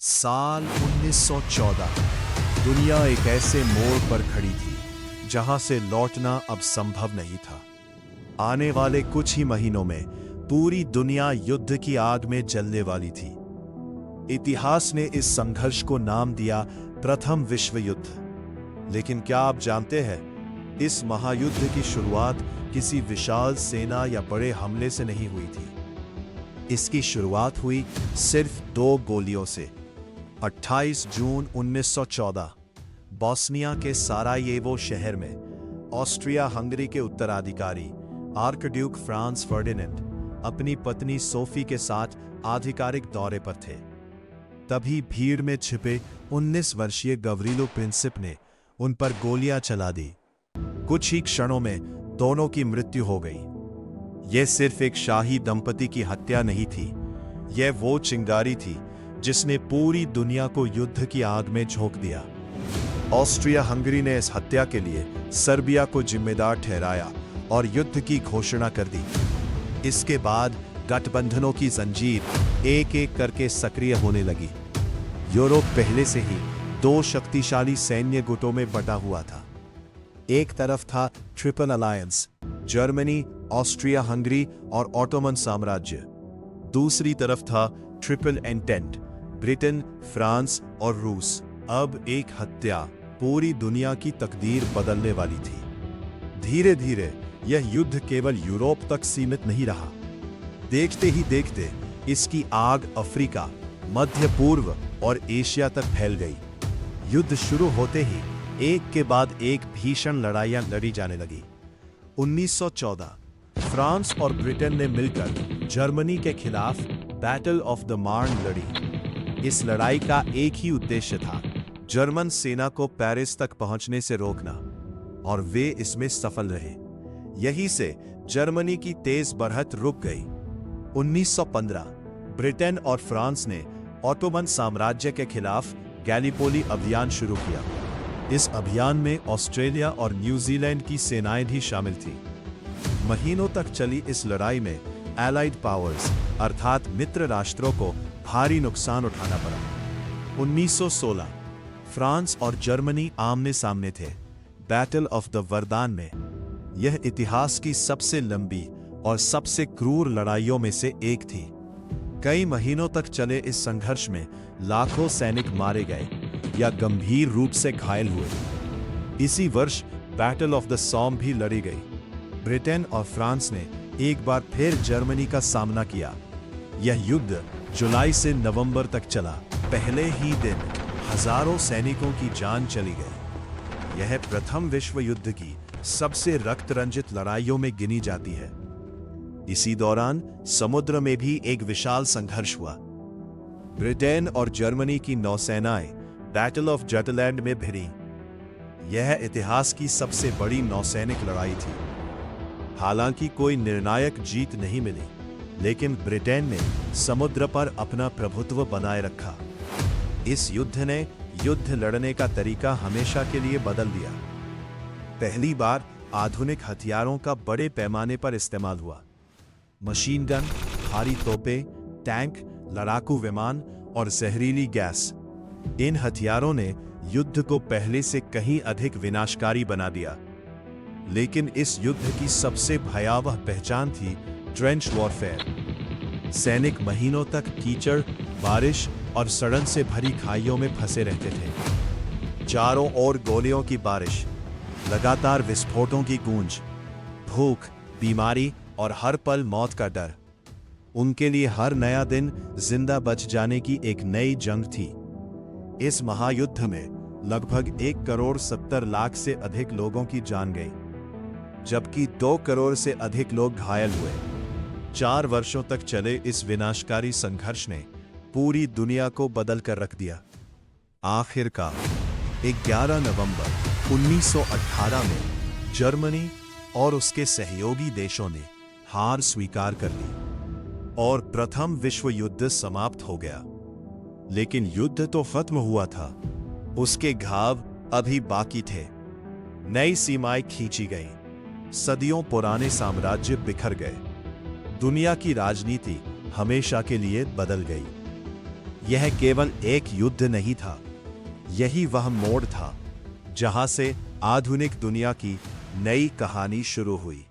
साल 1914 दुनिया एक ऐसे मोड़ पर खड़ी थी जहां से लौटना अब संभव नहीं था। आने वाले कुछ ही महीनों में पूरी दुनिया युद्ध की आग में जलने वाली थी। इतिहास ने इस संघर्ष को नाम दिया प्रथम विश्व युद्ध। लेकिन क्या आप जानते हैं, इस महायुद्ध की शुरुआत किसी विशाल सेना या बड़े हमले से नहीं हुई थी। इसकी शुरुआत हुई सिर्फ 2 गोलियों से। 28 जून 1914 बोस्निया के सारायेवो शहर में ऑस्ट्रिया हंगरी के उत्तराधिकारी आर्कड्यूक फ्रांस फर्डिनेंड अपनी पत्नी सोफी के साथ आधिकारिक दौरे पर थे। तभी भीड़ में छिपे 19 वर्षीय गवरीलो प्रिंसिप ने उन पर गोलियां चला दी। कुछ ही क्षणों में दोनों की मृत्यु हो गई। यह सिर्फ एक शाही दंपति की हत्या नहीं थी, यह वो चिंगारी थी जिसने पूरी दुनिया को युद्ध की आग में झोंक दिया। ऑस्ट्रिया हंगरी ने इस हत्या के लिए सर्बिया को जिम्मेदार ठहराया और युद्ध की घोषणा कर दी। इसके बाद गठबंधनों की जंजीर एक एक करके सक्रिय होने लगी। यूरोप पहले से ही 2 शक्तिशाली सैन्य गुटों में बटा हुआ था। एक तरफ था triple alliance, Germany, Austria Hungary और ऑटोमन साम्राज्य। दूसरी तरफ था ट्रिपल एंटेंट, ब्रिटेन, फ्रांस और रूस। अब एक हत्या पूरी दुनिया की तकदीर बदलने वाली थी। धीरे धीरे यह युद्ध केवल यूरोप तक सीमित नहीं रहा। देखते ही देखते इसकी आग अफ्रीका, मध्य पूर्व और एशिया तक फैल गई। युद्ध शुरू होते ही एक के बाद एक भीषण लड़ाइयां लड़ी जाने लगी। 1914 फ्रांस और ब्रिटेन ने मिलकर जर्मनी के खिलाफ बैटल ऑफ द मार्न लड़ी। इस लड़ाई का एक ही उद्देश्य था, जर्मन सेना को पेरिस तक पहुंचने से रोकना, और वे इसमें सफल रहे। यहीं से जर्मनी की तेज बढ़त रुक गई। 1915 ब्रिटेन और फ्रांस ने ऑटोमन साम्राज्य के खिलाफ गैलीपोली अभियान शुरू किया। इस अभियान में ऑस्ट्रेलिया और न्यूजीलैंड की सेनाएं भी शामिल थीं। महीनों तक चली इस लड़ाई में एलाइड पावर्स अर्थात मित्र राष्ट्रों को भारी नुकसान उठाना पड़ा। 1916 फ्रांस और जर्मनी आमने सामने थे, बैटल ऑफ द वर्दान में। यह इतिहास की सबसे लंबी और सबसे क्रूर लड़ाइयों में से एक थी। कई महीनों तक चले इस संघर्ष में लाखों सैनिक मारे गए या गंभीर रूप से घायल हुए। इसी वर्ष बैटल ऑफ द सॉम भी लड़ी गई। ब्रिटेन और फ्रांस ने एक बार फिर जर्मनी का सामना किया। यह युद्ध जुलाई से नवंबर तक चला। पहले ही दिन हजारों सैनिकों की जान चली गई। यह प्रथम विश्व युद्ध की सबसे रक्त रंजित लड़ाइयों में गिनी जाती है। इसी दौरान समुद्र में भी एक विशाल संघर्ष हुआ। ब्रिटेन और जर्मनी की नौसेनाएं बैटल ऑफ जटलैंड में भिड़ी। यह इतिहास की सबसे बड़ी नौसैनिक लड़ाई थी। हालांकि कोई निर्णायक जीत नहीं मिली, लेकिन ब्रिटेन ने समुद्र पर अपना प्रभुत्व बनाए रखा। इस युद्ध ने युद्ध लड़ने का तरीका हमेशा के लिए बदल दिया। पहली बार आधुनिक हथियारों का बड़े पैमाने पर इस्तेमाल हुआ। मशीन गन, भारी तोपें, टैंक, लड़ाकू विमान और जहरीली गैस। इन हथियारों ने युद्ध को पहले से कहीं अधिक विनाशकारी बना दिया। लेकिन इस युद्ध की सबसे भयावह पहचान थी ट्रेंच वॉरफेयर। सैनिक महीनों तक कीचड़, बारिश और सड़न से भरी खाइयों में फंसे रहते थे। चारों ओर गोलियों की बारिश, लगातार विस्फोटों की गूंज, भूख, बीमारी और हर पल मौत का डर। उनके लिए हर नया दिन जिंदा बच जाने की एक नई जंग थी। इस महायुद्ध में लगभग 1,70,00,000 से अधिक लोगों की जान गई, जबकि 2 करोड़ से अधिक लोग घायल हुए। 4 वर्षों तक चले इस विनाशकारी संघर्ष ने पूरी दुनिया को बदल कर रख दिया। आखिरकार 11 नवंबर 1918 में जर्मनी और उसके सहयोगी देशों ने हार स्वीकार कर ली और प्रथम विश्व युद्ध समाप्त हो गया। लेकिन युद्ध तो खत्म हुआ था, उसके घाव अभी बाकी थे। नई सीमाएं खींची गईं, सदियों पुराने साम्राज्य बिखर गए, दुनिया की राजनीति हमेशा के लिए बदल गई। यह केवल एक युद्ध नहीं था, यही वह मोड़ था जहां से आधुनिक दुनिया की नई कहानी शुरू हुई।